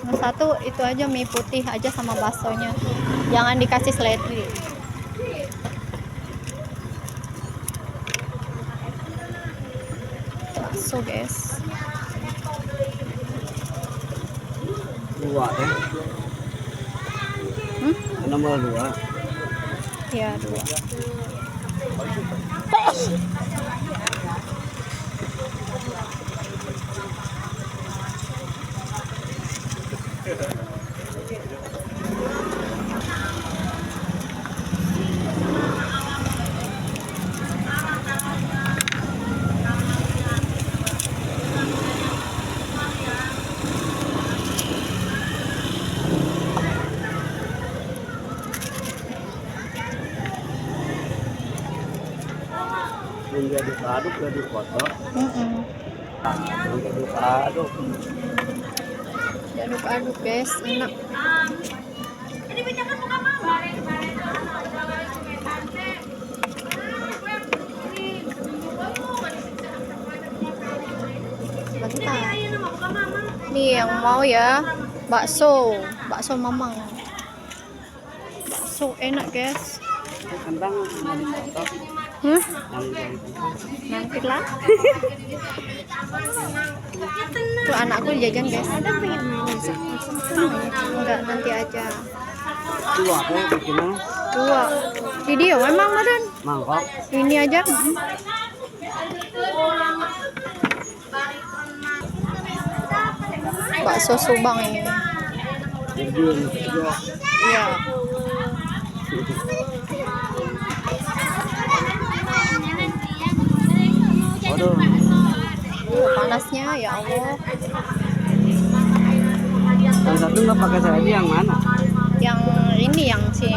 Nah, satu itu aja mie putih aja sama baksonya. Jangan dikasih seledri. Bakso, guys. Dua deh. Nomor dua. Ya, dua. Yang diaduk-aduk udah dipotong. Yang diaduk-aduk. Diaduk-aduk, guys, enak. Bentar. Nih yang mau ya, bakso mamang. Bakso enak, guys. Kentang mau dipotong. Nanti lah. Tuh anakku jajan, guys. Enggak, nanti aja. Dua kayak bikinnya. Dua. Video memang badan. Mangkok. Ini aja. Bakso Subang ini. Iya. Waduh. Panasnya ya Allah. Yang satu nggak pakai saji, yang mana? Yang ini yang si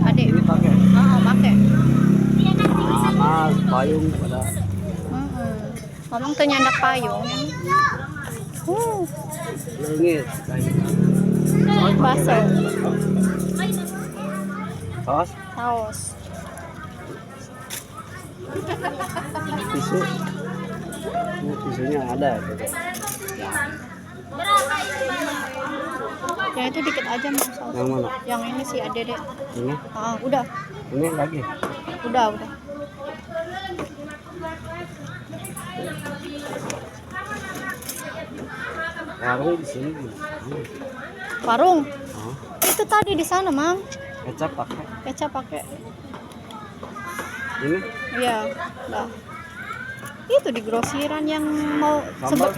adik. Ini pakai. Pakai. Sama payung pada. Ngomong tuh nyandak payung. Lengit. Bakso. Saus. Tisu. Tisunya ada. Yang itu dikit aja Mas. Yang mana? Yang ini sih ada deh. Ini? Udah. Ini lagi? Udah. Warung di sini. Warung? Itu tadi di sana, Mang. Kecap pakai. Ini? Iya, udah. Itu di grosiran yang mau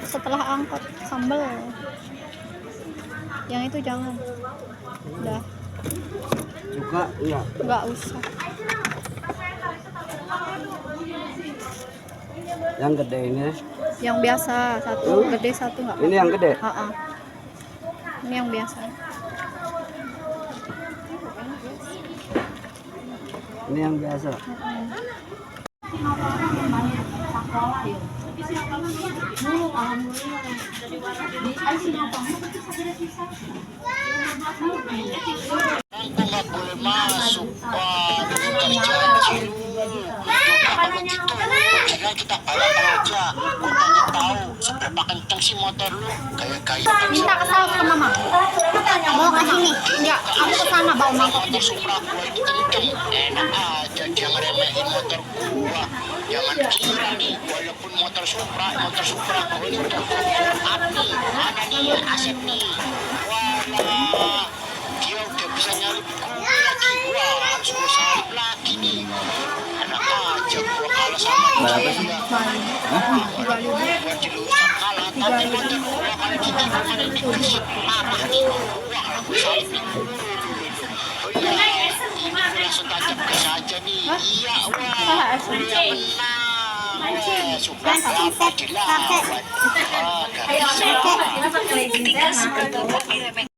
setelah angkot sambal. Yang itu jangan. Udah. Juga iya. Enggak usah. Yang gede ini. Yang biasa satu, gede satu enggak. Ini yang gede. Ini yang biasa. Ini yang biasa. Nggak boleh masuk Pak, dengan janji kalau gitu karena kita balik aja utangnya tahu seberapa kenceng sih motor lu kayak Minta ke mama. Mau ke sini? Enggak, aku ke sana bawa mangkok. motor Supra gua itu kenceng enak aja dia ngeremehin motor gua. Jangan kira nih walaupun motor Supra gua ini udah api mana nih Asep nih wala dia udah bisa nyalip gua lagi gua harus gua salip lagi nih enak aja gua kalah sama dia gua dilurusan kalah tapi motor gua kalau gitu mana dikasih parah nih gua kalau salip nih oh iya ini langsung tancap gas aja nih iya wah udah menang Supra apa dilawan gak bisa